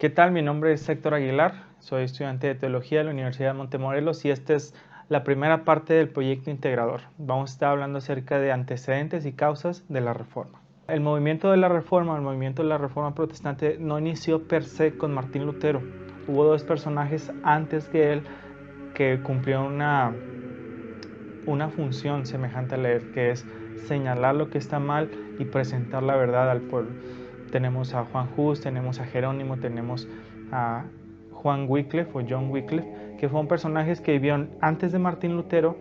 ¿Qué tal? Mi nombre es Héctor Aguilar, soy estudiante de Teología de la Universidad de Montemorelos y esta es la primera parte del proyecto integrador. Vamos a estar hablando acerca de antecedentes y causas de la Reforma. El movimiento de la Reforma protestante no inició per se con Martín Lutero. Hubo dos personajes antes que él que cumplieron una función semejante a leer, que es señalar lo que está mal y presentar la verdad al pueblo. Tenemos a Juan Hus, tenemos a Jerónimo, tenemos a Juan Wycliffe o John Wycliffe, que fueron personajes que vivieron antes de Martín Lutero,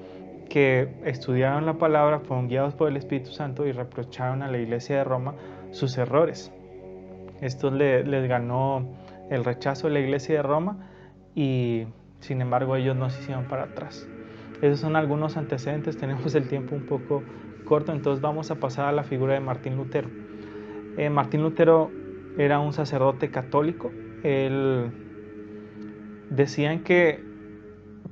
que estudiaron la palabra, fueron guiados por el Espíritu Santo y reprocharon a la Iglesia de Roma sus errores. Esto les ganó el rechazo de la Iglesia de Roma y sin embargo ellos no se hicieron para atrás. Esos son algunos antecedentes, tenemos el tiempo un poco corto, entonces vamos a pasar a la figura de Martín Lutero. Martín Lutero era un sacerdote católico. Él decían que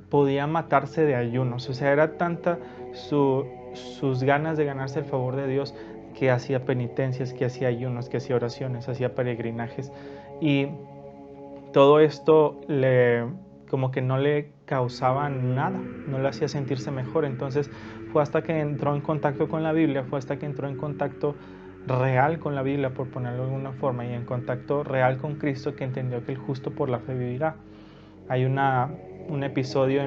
podía matarse de ayunos, o sea, era tanta sus ganas de ganarse el favor de Dios que hacía penitencias, que hacía ayunos, que hacía oraciones, hacía peregrinajes, y todo esto como que no le causaba nada, no le hacía sentirse mejor. Entonces fue hasta que entró en contacto con la Biblia, fue hasta que entró en contacto real con la Biblia, por ponerlo de alguna forma, y en contacto real con Cristo, que entendió que el justo por la fe vivirá. Hay un episodio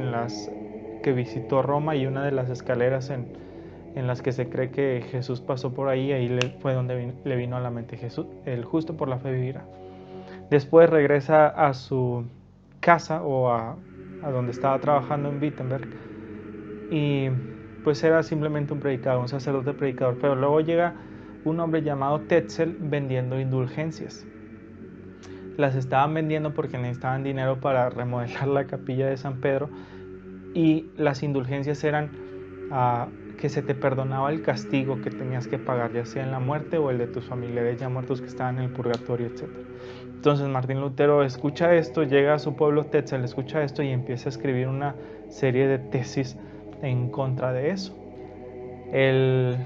que visitó Roma y una de las escaleras en las que se cree que Jesús pasó por ahí fue donde le vino a la mente: Jesús, el justo por la fe vivirá. Después regresa a su casa o a donde estaba trabajando en Wittenberg, y pues era simplemente un predicador, un sacerdote predicador. Pero luego llega un hombre llamado Tetzel vendiendo indulgencias. Las estaban vendiendo porque necesitaban dinero para remodelar la capilla de San Pedro, y las indulgencias eran que se te perdonaba el castigo que tenías que pagar, ya sea en la muerte o el de tus familiares ya muertos que estaban en el purgatorio, etc. Entonces Martín Lutero escucha esto, llega a su pueblo Tetzel, escucha esto y empieza a escribir una serie de tesis en contra de eso. El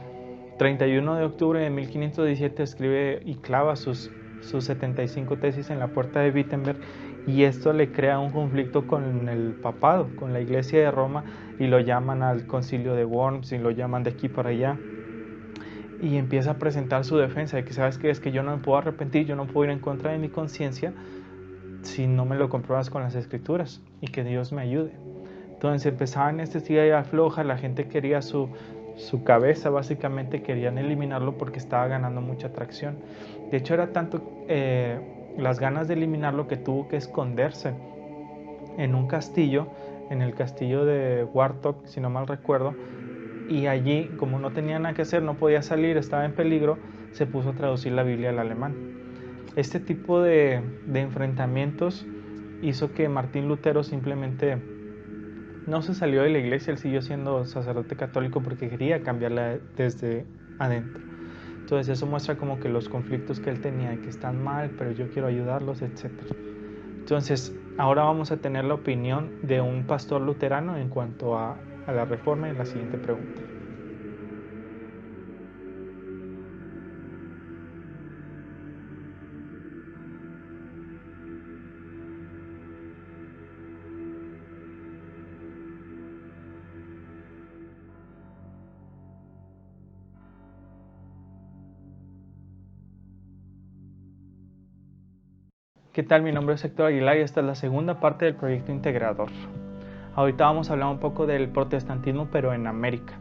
31 de octubre de 1517 escribe y clava sus 75 tesis en la puerta de Wittenberg, y esto le crea un conflicto con el papado, con la Iglesia de Roma, y lo llaman al concilio de Worms y lo llaman de aquí para allá, y empieza a presentar su defensa de que, ¿sabes qué? Es que yo no me puedo arrepentir, yo no puedo ir en contra de mi conciencia si no me lo compruebas con las escrituras, y que Dios me ayude. Entonces empezaban este tira y afloja, la gente quería su cabeza, básicamente querían eliminarlo porque estaba ganando mucha atracción. De hecho era tanto las ganas de eliminarlo que tuvo que esconderse en un castillo, en el castillo de Wartok, si no mal recuerdo, y allí, como no tenía nada que hacer, no podía salir, estaba en peligro, se puso a traducir la Biblia al alemán. Este tipo de enfrentamientos hizo que Martín Lutero simplemente no se salió de la iglesia, él siguió siendo sacerdote católico porque quería cambiarla desde adentro. Entonces eso muestra como que los conflictos que él tenía, que están mal, pero yo quiero ayudarlos, etc. Entonces ahora vamos a tener la opinión de un pastor luterano en cuanto a la Reforma en la siguiente pregunta. ¿Qué tal? Mi nombre es Héctor Aguilar y esta es la segunda parte del proyecto integrador. Ahorita vamos a hablar un poco del protestantismo, pero en América.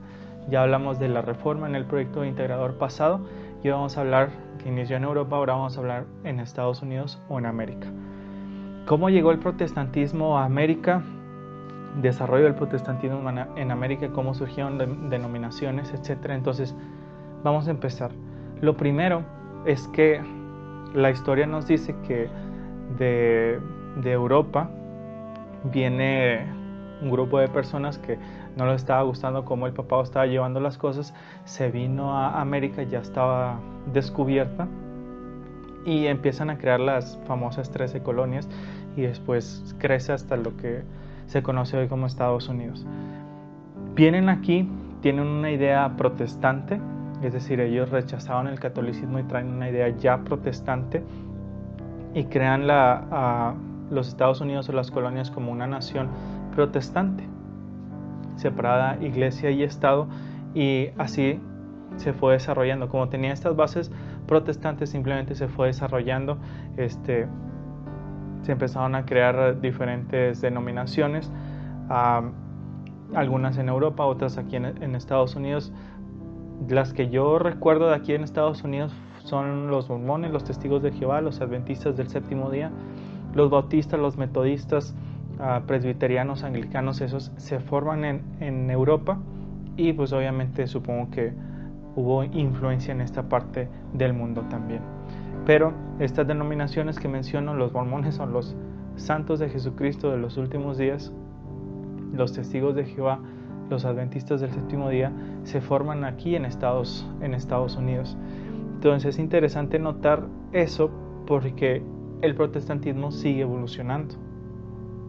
Ya hablamos de la Reforma en el proyecto integrador pasado, y vamos a hablar que inició en Europa, ahora vamos a hablar en Estados Unidos o en América. ¿Cómo llegó el protestantismo a América? Desarrollo del protestantismo en América, cómo surgieron denominaciones, etc. Entonces vamos a empezar. Lo primero es que la historia nos dice que de Europa viene un grupo de personas que no les estaba gustando cómo el papado estaba llevando las cosas, se vino a América, ya estaba descubierta, y empiezan a crear las famosas 13 colonias, y después crece hasta lo que se conoce hoy como Estados Unidos. Vienen aquí, tienen una idea protestante, es decir, ellos rechazaban el catolicismo y traen una idea ya protestante, y crean los Estados Unidos o las colonias como una nación protestante, separada iglesia y estado, y así se fue desarrollando. Como tenía estas bases protestantes, simplemente se fue desarrollando, se empezaron a crear diferentes denominaciones, algunas en Europa, otras aquí en Estados Unidos. Las que yo recuerdo de aquí en Estados Unidos son los mormones, los testigos de Jehová, los adventistas del séptimo día, los bautistas, los metodistas, presbiterianos, anglicanos. Esos se forman en Europa, y pues obviamente supongo que hubo influencia en esta parte del mundo también. Pero estas denominaciones que menciono, los mormones son los santos de Jesucristo de los últimos días, los testigos de Jehová, los adventistas del séptimo día, se forman aquí en Estados Unidos. Entonces es interesante notar eso, porque el protestantismo sigue evolucionando,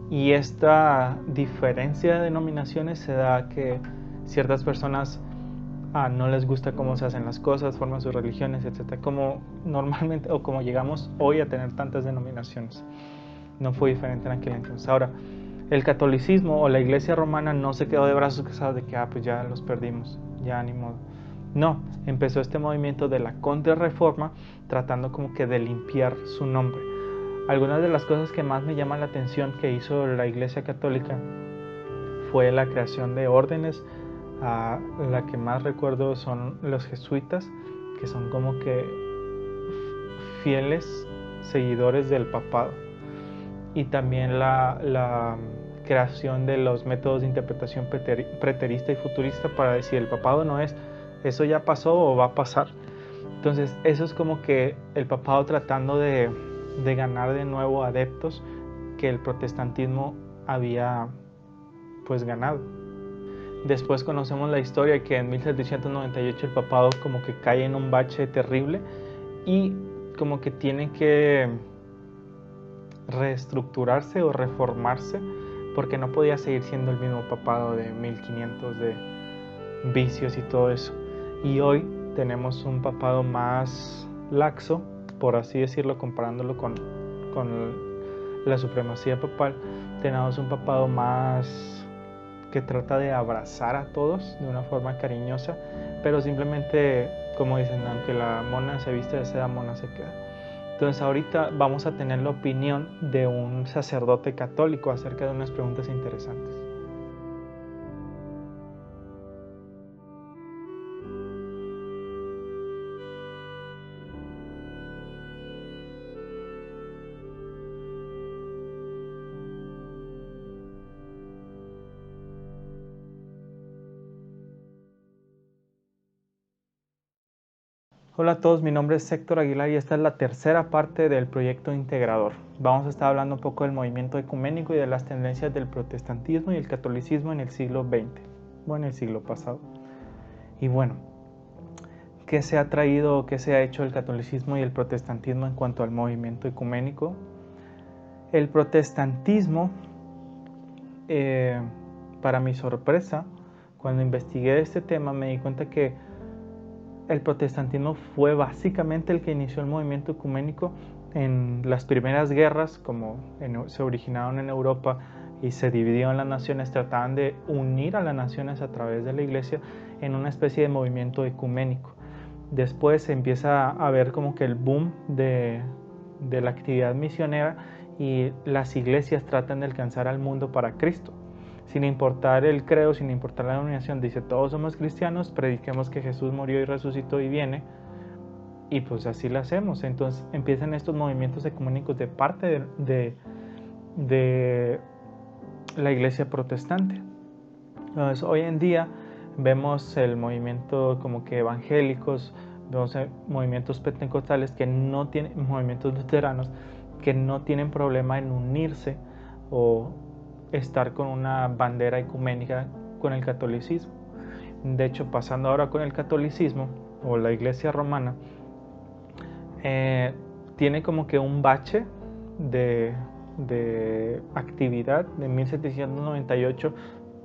y esta diferencia de denominaciones se da a que ciertas personas no les gusta cómo se hacen las cosas, forman sus religiones, etc. Como normalmente, o como llegamos hoy a tener tantas denominaciones. No fue diferente en aquel entonces. Ahora, el catolicismo o la iglesia romana no se quedó de brazos cruzados de que pues ya los perdimos, ya ni modo. No, empezó este movimiento de la contrarreforma, tratando como que de limpiar su nombre. Algunas de las cosas que más me llaman la atención que hizo la iglesia católica fue la creación de órdenes. La que más recuerdo son los jesuitas, que son como que fieles seguidores del papado, y también la creación de los métodos de interpretación preterista y futurista para decir el papado no es, eso ya pasó o va a pasar. Entonces eso es como que el papado tratando de ganar de nuevo adeptos que el protestantismo había pues ganado. Después conocemos la historia que en 1798 el papado como que cae en un bache terrible, y como que tiene que reestructurarse o reformarse, porque no podía seguir siendo el mismo papado de 1500 de vicios y todo eso. Y hoy tenemos un papado más laxo, por así decirlo, comparándolo con la supremacía papal. Tenemos un papado más que trata de abrazar a todos de una forma cariñosa, pero simplemente, como dicen, aunque la mona se viste de seda, mona se queda. Entonces ahorita vamos a tener la opinión de un sacerdote católico acerca de unas preguntas interesantes. Hola a todos, mi nombre es Héctor Aguilar y esta es la tercera parte del proyecto integrador. Vamos a estar hablando un poco del movimiento ecuménico y de las tendencias del protestantismo y el catolicismo en el siglo XX, en el siglo pasado. Y bueno, ¿qué se ha traído, qué se ha hecho el catolicismo y el protestantismo en cuanto al movimiento ecuménico? El protestantismo, para mi sorpresa, cuando investigué este tema me di cuenta que el protestantismo fue básicamente el que inició el movimiento ecuménico en las primeras guerras, como se originaron en Europa y se dividieron en las naciones. Trataban de unir a las naciones a través de la iglesia en una especie de movimiento ecuménico. Después se empieza a ver como que el boom de la actividad misionera, y las iglesias tratan de alcanzar al mundo para Cristo. Sin importar el credo, sin importar la denominación, dice todos somos cristianos, prediquemos que Jesús murió y resucitó y viene, y pues así lo hacemos. Entonces empiezan estos movimientos ecuménicos de parte de la iglesia protestante. Entonces hoy en día vemos el movimiento como que evangélicos, vemos movimientos pentecostales que no tienen, movimientos luteranos que no tienen problema en unirse o estar con una bandera ecuménica con el catolicismo. De hecho, pasando ahora con el catolicismo o la iglesia romana, tiene como que un bache de actividad. De 1798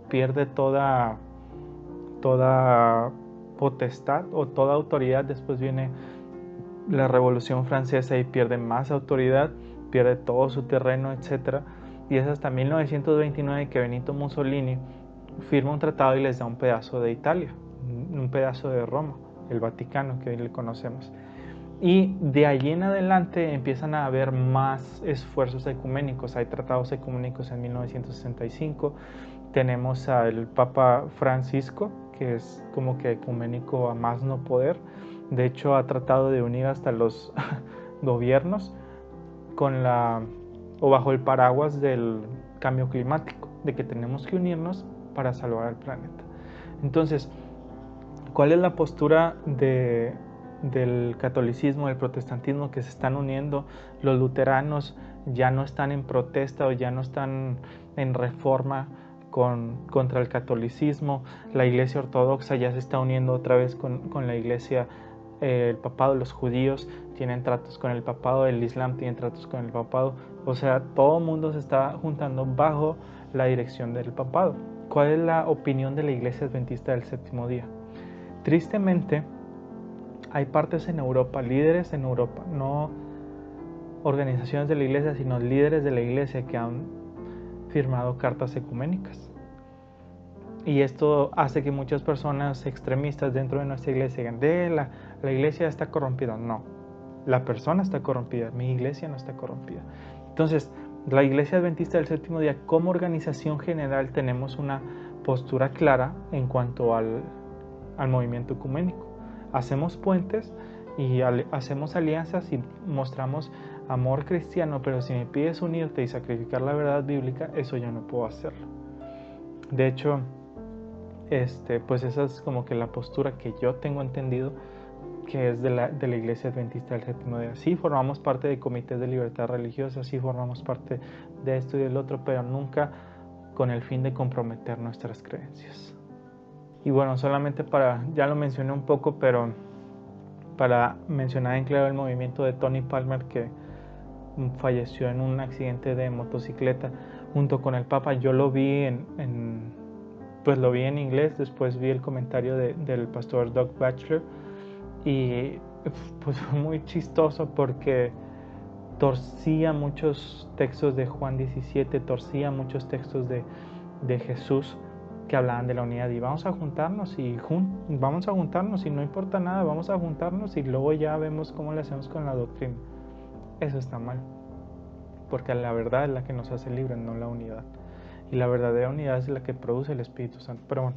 pierde toda potestad o toda autoridad. Después viene la Revolución Francesa y pierde más autoridad. pierde todo su terreno, etc. Y es hasta 1929 que Benito Mussolini firma un tratado y les da un pedazo de Italia, un pedazo de Roma, el Vaticano que hoy le conocemos. Y de allí en adelante empiezan a haber más esfuerzos ecuménicos. Hay tratados ecuménicos en 1965. Tenemos al Papa Francisco, que es como que ecuménico a más no poder. De hecho, ha tratado de unir hasta los gobiernos con o bajo el paraguas del cambio climático, de que tenemos que unirnos para salvar al planeta. Entonces, ¿cuál es la postura del catolicismo, del protestantismo, que se están uniendo? Los luteranos ya no están en protesta o ya no están en reforma contra el catolicismo. La iglesia ortodoxa ya se está uniendo otra vez con la iglesia, el papado. Los judíos tienen tratos con el papado, el islam tiene tratos con el papado. O sea, todo el mundo se está juntando bajo la dirección del papado. ¿Cuál es la opinión de la iglesia adventista del séptimo día? Tristemente, hay partes en Europa, líderes en Europa, no organizaciones de la iglesia, sino líderes de la iglesia que han firmado cartas ecuménicas. Y esto hace que muchas personas extremistas dentro de nuestra iglesia digan, la iglesia está corrompida. No, la persona está corrompida, mi iglesia no está corrompida. Entonces, la iglesia adventista del séptimo día, como organización general, tenemos una postura clara en cuanto al movimiento ecuménico. Hacemos puentes y hacemos alianzas y mostramos amor cristiano, pero si me pides unirte y sacrificar la verdad bíblica, eso yo no puedo hacerlo. De hecho, pues esa es como que la postura que yo tengo entendido que es de la iglesia adventista del séptimo día. Sí formamos parte de comités de libertad religiosa, sí formamos parte de esto y del otro, pero nunca con el fin de comprometer nuestras creencias. Y bueno, solamente ya lo mencioné un poco, pero para mencionar en claro el movimiento de Tony Palmer, que falleció en un accidente de motocicleta junto con el Papa. Yo lo vi pues lo vi en inglés, después vi el comentario del pastor Doug Batchelor y pues fue muy chistoso porque torcía muchos textos de Juan 17, torcía muchos textos de Jesús que hablaban de la unidad y vamos a juntarnos y no importa nada, vamos a juntarnos y luego ya vemos cómo le hacemos con la doctrina. Eso está mal, porque la verdad es la que nos hace libres, no la unidad, y la verdadera unidad es la que produce el Espíritu Santo. Pero bueno,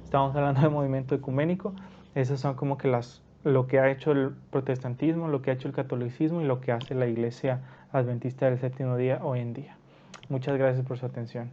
estamos hablando de movimiento ecuménico. Esas son como que lo que ha hecho el protestantismo, lo que ha hecho el catolicismo y lo que hace la iglesia adventista del séptimo día hoy en día. Muchas gracias por su atención.